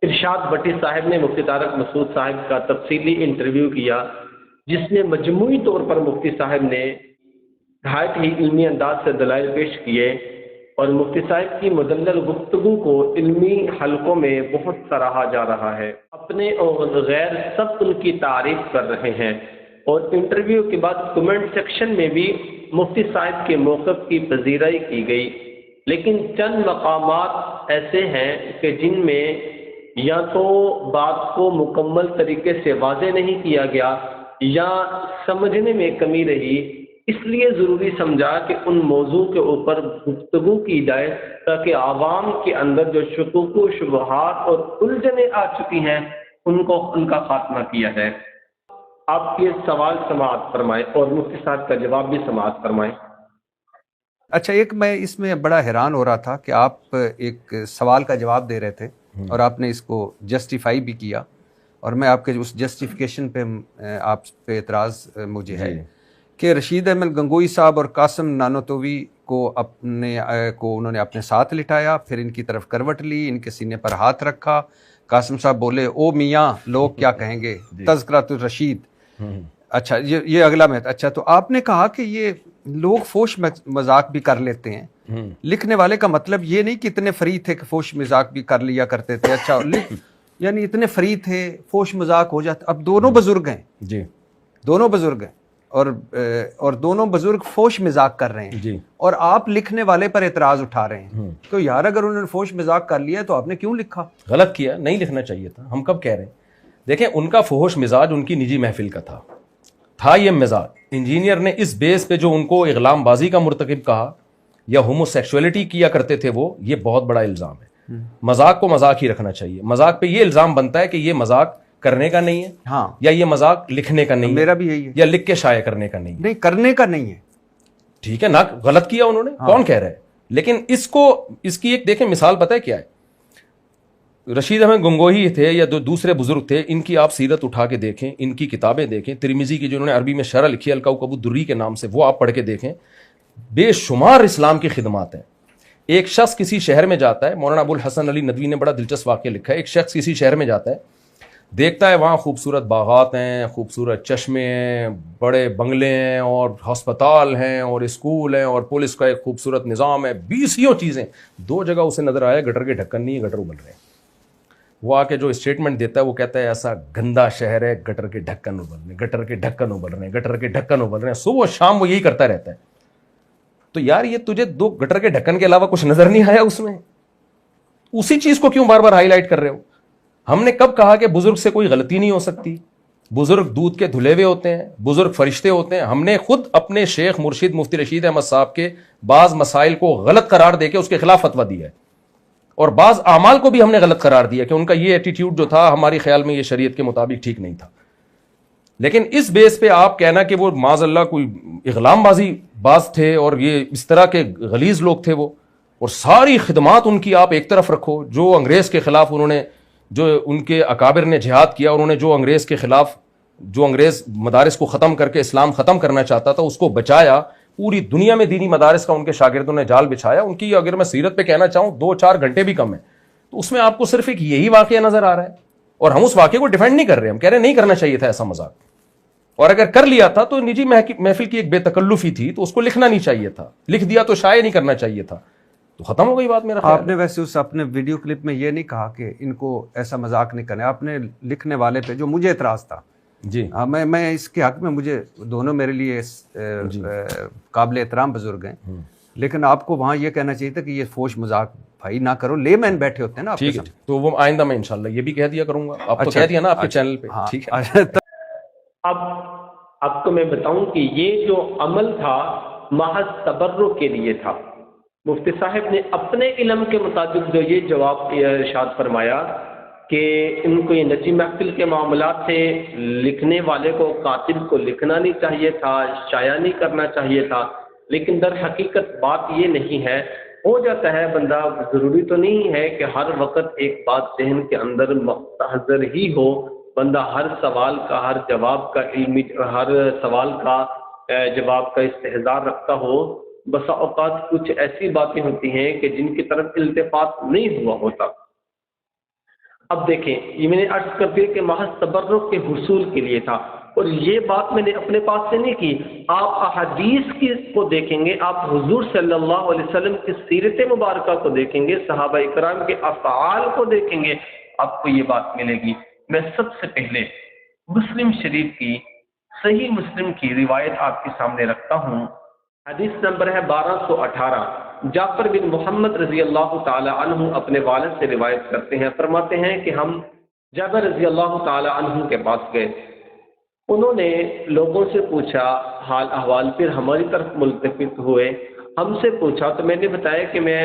ارشاد بٹی صاحب نے مفتی طارق مسعود صاحب کا تفصیلی انٹرویو کیا، جس میں مجموعی طور پر مفتی صاحب نے نہایت ہی علمی انداز سے دلائل پیش کیے، اور مفتی صاحب کی مدلل گفتگو کو علمی حلقوں میں بہت سراہا جا رہا ہے۔ اپنے اور غیر سب ان کی تعریف کر رہے ہیں، اور انٹرویو کے بعد کمنٹ سیکشن میں بھی مفتی صاحب کے موقف کی پذیرائی کی گئی، لیکن چند مقامات ایسے ہیں کہ جن میں یا تو بات کو مکمل طریقے سے واضح نہیں کیا گیا یا سمجھنے میں کمی رہی، اس لیے ضروری سمجھا کہ ان موضوع کے اوپر گفتگو کی جائے تاکہ عوام کے اندر جو شکوک و شبہات اور الجھنیں آ چکی ہیں ان کا خاتمہ کیا جائے۔ آپ یہ سوال سماعت فرمائیں اور مفتی صاحب کا جواب بھی سماعت فرمائیں۔ اچھا، ایک میں اس میں بڑا حیران ہو رہا تھا کہ آپ ایک سوال کا جواب دے رہے تھے اور آپ نے اس کو جسٹیفائی بھی کیا، اور میں آپ کے اس جسٹیفیکیشن پہ آپ پہ اعتراض مجھے ہے کہ رشید احمد گنگوئی صاحب اور قاسم نانوتوی کو انہوں نے اپنے ساتھ لٹایا، پھر ان کی طرف کروٹ لی، ان کے سینے پر ہاتھ رکھا، قاسم صاحب بولے او میاں لوگ کیا کہیں گے، تذکرۃ الرشید۔ اچھا، یہ اگلا میں، اچھا تو آپ نے کہا کہ یہ لوگ فوش مذاق بھی کر لیتے ہیں، لکھنے والے کا مطلب یہ نہیں کہ اتنے فری تھے کہ فوش مذاق بھی کر لیا کرتے تھے، اچھا یعنی اتنے فری تھے فوش مذاق ہو جاتا۔ اب دونوں بزرگ ہیں، جی دونوں بزرگ ہیں، اور دونوں بزرگ فوش مذاق کر رہے ہیں، اور آپ لکھنے والے پر اعتراض اٹھا رہے ہیں، تو یار اگر انہوں نے فوش مذاق کر لیا تو آپ نے کیوں لکھا؟ غلط کیا، نہیں لکھنا چاہیے تھا۔ ہم کب کہہ رہے ہیں؟ دیکھیں، ان کا فحش مزاج ان کی نجی محفل کا تھا یہ مزاج۔ انجینئر نے اس بیس پہ جو ان کو اغلام بازی کا مرتکب کہا یا ہومو سیکشولیٹی کیا کرتے تھے وہ، یہ بہت بڑا الزام ہے۔ مذاق کو مذاق ہی رکھنا چاہیے۔ مذاق پہ یہ الزام بنتا ہے کہ یہ مذاق کرنے کا نہیں ہے، ہاں، یا یہ مذاق لکھنے کا نہیں ہے، میرا بھی یہی ہے، یا لکھ کے شائع کرنے کا نہیں ہے۔ نہیں، کرنے کا نہیں ہے، ٹھیک ہے نا، غلط کیا انہوں نے، کون کہہ رہا ہے؟ لیکن اس کی ایک دیکھیں مثال پتہ ہے کیا ہے؟ رشید احمد گنگوہی تھے یا دوسرے بزرگ تھے، ان کی آپ سیرت اٹھا کے دیکھیں، ان کی کتابیں دیکھیں، ترمذی کی جو انہوں نے عربی میں شرح لکھی ہے الکوکب الدری کے نام سے، وہ آپ پڑھ کے دیکھیں، بے شمار اسلام کی خدمات ہیں۔ ایک شخص کسی شہر میں جاتا ہے، مولانا ابو الحسن علی ندوی نے بڑا دلچسپ واقعہ لکھا ہے، ایک شخص کسی شہر میں جاتا ہے، دیکھتا ہے وہاں خوبصورت باغات ہیں، خوبصورت چشمے ہیں، بڑے بنگلے ہیں، اور ہسپتال ہیں، اور اسکول ہیں، اور پولیس کا ایک خوبصورت نظام ہے، 20 چیزیں۔ دو جگہ اسے نظر آیا گٹر کے ڈھکن نہیں ہے، گٹر ابل رہے ہیں۔ وہ آ کے جو اسٹیٹمنٹ دیتا ہے وہ کہتا ہے ایسا گندا شہر ہے، گٹر کے ڈھکن ابل رہے ہیں، گٹر کے ڈھکن ابل رہے ہیں، گٹر کے ڈھکن ابل رہے ہیں۔ صبح و شام وہ یہی کرتا رہتا ہے۔ تو یار یہ تجھے دو گٹر کے ڈھکن کے علاوہ کچھ نظر نہیں آیا اس میں؟ اسی چیز کو کیوں بار بار ہائی لائٹ کر رہے ہو؟ ہم نے کب کہا کہ بزرگ سے کوئی غلطی نہیں ہو سکتی؟ بزرگ دودھ کے دھلے ہوئے ہوتے ہیں، بزرگ فرشتے ہوتے ہیں۔ ہم نے خود اپنے شیخ مرشد مفتی رشید احمد صاحب کے بعض مسائل کو غلط قرار دے کے اس کے خلاف فتویٰ دیا ہے، اور بعض اعمال کو بھی ہم نے غلط قرار دیا کہ ان کا یہ ایٹیٹیوڈ جو تھا ہماری خیال میں یہ شریعت کے مطابق ٹھیک نہیں تھا۔ لیکن اس بیس پہ آپ کہنا کہ وہ معاذ اللہ کوئی اغلام بازی باز تھے اور یہ اس طرح کے غلیظ لوگ تھے وہ، اور ساری خدمات ان کی آپ ایک طرف رکھو، جو انگریز کے خلاف انہوں نے، جو ان کے اکابر نے جہاد کیا، انہوں نے جو انگریز کے خلاف، جو انگریز مدارس کو ختم کر کے اسلام ختم کرنا چاہتا تھا اس کو بچایا، پوری دنیا میں دینی مدارس کا ان کے شاگردوں نے جال بچھایا۔ ان کی اگر میں سیرت پہ کہنا چاہوں 2-4 گھنٹے بھی کم ہے، تو اس میں آپ کو صرف ایک یہی واقعہ نظر آ رہا ہے، اور ہم اس واقعے کو ڈیفینڈ نہیں کر رہے، ہم کہہ رہے ہیں نہیں کرنا چاہیے تھا ایسا مذاق، اور اگر کر لیا تھا تو نجی محفل کی ایک بے تکلفی تھی، تو اس کو لکھنا نہیں چاہیے تھا، لکھ دیا تو شائع نہیں کرنا چاہیے تھا، تو ختم ہو گئی بات میرا خیال۔ آپ نے ویسے اس اپنے ویڈیو کلپ میں یہ نہیں کہا کہ ان کو ایسا مذاق نہیں کرنا، آپ نے لکھنے والے پہ جو مجھے اعتراض تھا، جی میں اس کے حق میں، مجھے دونوں میرے لیے قابل احترام بزرگ ہیں، لیکن آپ کو وہاں یہ کہنا چاہیے تھا کہ یہ فوش مذاق بھائی نہ کرو، لے مین بیٹھے ہوتے ہیں نا آپ کے سامنے۔ تو وہ آئندہ میں انشاءاللہ یہ بھی کہہ دیا کروں گا، آپ تو کہہ دیا نا آپ کے چینل پہ، ٹھیک ہے۔ اب آپ کو میں بتاؤں کہ یہ جو عمل تھا محض تبرک کے لیے تھا۔ مفتی صاحب نے اپنے علم کے مطابق جو یہ جواب ارشاد فرمایا کہ ان کو یہ نجی محفل کے معاملات سے لکھنے والے کو، قاتل کو لکھنا نہیں چاہیے تھا، شائع نہیں کرنا چاہیے تھا، لیکن در حقیقت بات یہ نہیں ہے۔ ہو جاتا ہے بندہ، ضروری تو نہیں ہے کہ ہر وقت ایک بات ذہن کے اندر مستحضر ہی ہو، بندہ ہر سوال کا، ہر جواب کا علمی، ہر سوال کا جواب کا استحضار رکھتا ہو۔ بسا اوقات کچھ ایسی باتیں ہوتی ہیں کہ جن کی طرف التفات نہیں ہوا ہوتا۔ اب دیکھیں یہ میں نے عرض کر دیا کہ محض تبرک کے حصول کے لیے تھا، اور یہ بات میں نے اپنے پاس سے نہیں کی، آپ احادیث کی کو دیکھیں گے، آپ حضور صلی اللہ علیہ وسلم کی سیرت مبارکہ کو دیکھیں گے، صحابہ کرام کے افعال کو دیکھیں گے، آپ کو یہ بات ملے گی۔ میں سب سے پہلے مسلم شریف کی صحیح مسلم کی روایت آپ کے سامنے رکھتا ہوں۔ حدیث نمبر ہے 1218۔ جعفر بن محمد رضی اللہ تعالی عنہ اپنے والد سے روایت کرتے ہیں، فرماتے ہیں کہ ہم جابر رضی اللہ تعالی عنہ کے پاس گئے، انہوں نے لوگوں سے پوچھا حال احوال، پھر ہماری طرف ملتفت ہوئے، ہم سے پوچھا تو میں نے بتایا کہ میں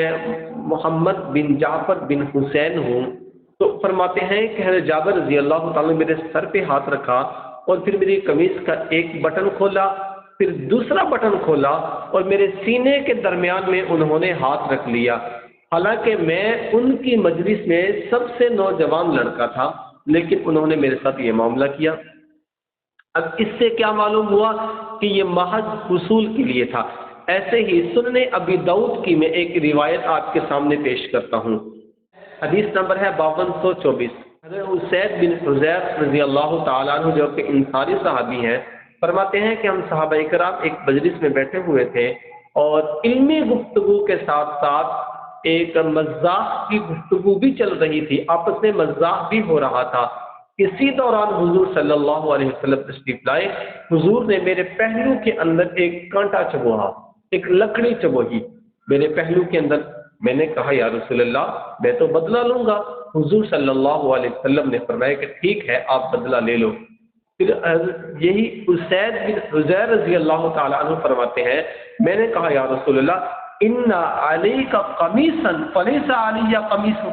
محمد بن جعفر بن حسین ہوں۔ تو فرماتے ہیں کہ حضرت جابر رضی اللہ تعالیٰ نے میرے سر پہ ہاتھ رکھا اور پھر میری قمیص کا ایک بٹن کھولا، پھر دوسرا بٹن کھولا اور میرے سینے کے درمیان میں انہوں نے ہاتھ رکھ لیا، حالانکہ میں ان کی مجلس میں سب سے نوجوان لڑکا تھا، لیکن انہوں نے میرے ساتھ یہ معاملہ کیا۔ اب اس سے کیا معلوم ہوا کہ یہ محض حصول کے لیے تھا۔ ایسے ہی سنن ابی داؤد کی میں ایک روایت آپ کے سامنے پیش کرتا ہوں۔ حدیث نمبر ہے 5224۔ حضرت اسید بن حضیر رضی اللہ تعالیٰ عنہ جو کہ انصاری صحابی ہیں، فرماتے ہیں کہ ہم صحابہ کرام ایک مجلس میں بیٹھے ہوئے تھے اور علمی گفتگو کے ساتھ ساتھ ایک مزاح کی گفتگو بھی چل رہی تھی، آپس میں مزاح بھی ہو رہا تھا۔ اسی دوران حضور صلی اللہ علیہ وسلم تشریف لائے، حضور نے میرے پہلو کے اندر ایک کانٹا چبوہا، ایک لکڑی چبوہی میرے پہلو کے اندر۔ میں نے کہا یا رسول اللہ میں تو بدلہ لوں گا۔ حضور صلی اللہ علیہ وسلم نے فرمایا کہ ٹھیک ہے آپ بدلہ لے لو۔ پھر یہی اسید بن حضیر رضی اللہ تعالیٰ عنہ فرماتے ہیں میں نے کہا یا رسول اللہ ان علیک قمیصا فلیس علی قمیص،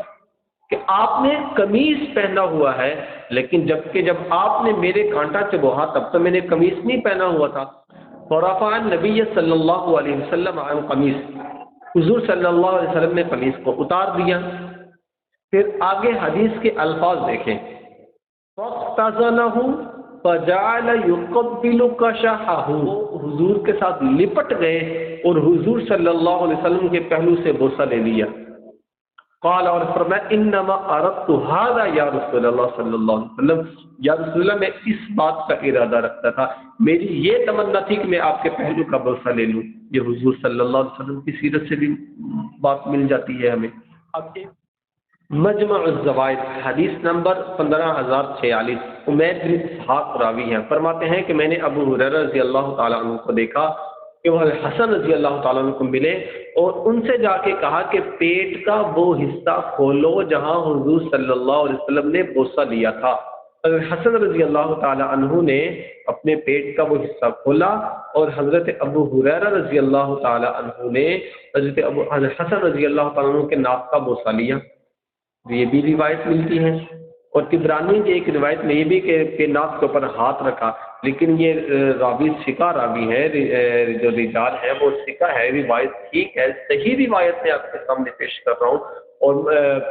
کہ آپ نے قمیص پہنا ہوا ہے، لیکن جب آپ نے میرے کانٹا چبوہا تب تو میں نے قمیص نہیں پہنا ہوا تھا۔ فرفع النبی صلی اللہ علیہ وسلم عن قمیص، حضور صلی اللہ علیہ وسلم نے قمیص کو اتار دیا۔ پھر آگے حدیث کے الفاظ دیکھیں، فاختزنہ فجعل یقبل کشحہ، حضور کے ساتھ لپٹ گئے اور حضور صلی اللہ علیہ وسلم کے پہلو سے بوسہ لے لیا۔ قال اور فرمایا انما اردت هذا یا رسول اللہ صلی اللہ علیہ وسلم، یا رسول اللہ میں اس بات کا ارادہ رکھتا تھا، میری یہ تمنا تھی کہ میں آپ کے پہلو کا بوسہ لے لوں۔ یہ حضور صلی اللہ علیہ وسلم کی سیرت سے بھی بات مل جاتی ہے ہمیں۔ اب ایک مجمع الزوائد حدیث نمبر 15046، عمیر بن اسحاق راوی ہیں، فرماتے ہیں کہ میں نے ابو ہریرہ رضی اللہ تعالیٰ عنہ کو دیکھا کہ وہ حسن رضی اللہ تعالیٰ عنہ کو ملے اور ان سے جا کے کہا کہ پیٹ کا وہ حصہ کھولو جہاں حضور صلی اللہ علیہ وسلم نے بوسہ لیا تھا۔ حسن رضی اللہ تعالیٰ عنہ نے اپنے پیٹ کا وہ حصہ کھولا اور حضرت ابو ہریرہ رضی اللہ تعالیٰ عنہ نے حضرت حسن رضی اللہ تعالیٰ عنہ کے ناک کا بوسہ لیا۔ یہ بھی روایت ملتی ہے، اور طبرانی کی ایک روایت میں یہ بھی کہ ناک کے اوپر ہاتھ رکھا، لیکن یہ راوی ثقہ راوی ہے، جو رجال ہے وہ ثقہ ہے، روایت ٹھیک ہے، صحیح روایت میں آپ کے سامنے پیش کر رہا ہوں۔ اور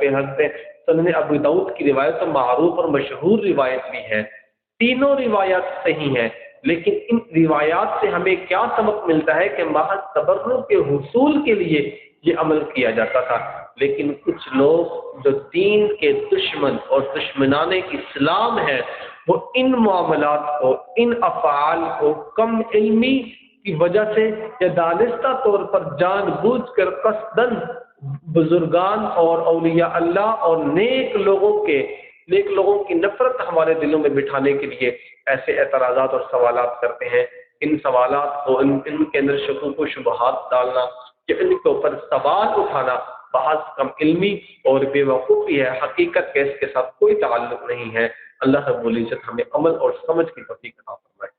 حضرت سنن ابو داؤد کی روایت تو معروف اور مشہور روایت بھی ہے، تینوں روایات صحیح ہیں، لیکن ان روایات سے ہمیں کیا سبق ملتا ہے کہ محض تبرک کے حصول کے لیے یہ عمل کیا جاتا تھا، لیکن کچھ لوگ جو دین کے دشمن اور دشمنان اسلام ہیں وہ ان معاملات کو، ان افعال کو کم علمی کی وجہ سے یا دانستہ طور پر جان بوجھ کر قصداً بزرگان اور اولیاء اللہ اور نیک لوگوں کی نفرت ہمارے دلوں میں بٹھانے کے لیے ایسے اعتراضات اور سوالات کرتے ہیں۔ ان سوالات کو ان کے اندر شکوک و شبہات ڈالنا یا ان کے اوپر سوال اٹھانا بحث کم علمی اور بے وقوفی ہے، حقیقت کے اس کے ساتھ کوئی تعلق نہیں ہے۔ اللہ رب العزت ہمیں عمل اور سمجھ کی توفیق عطا فرمائے۔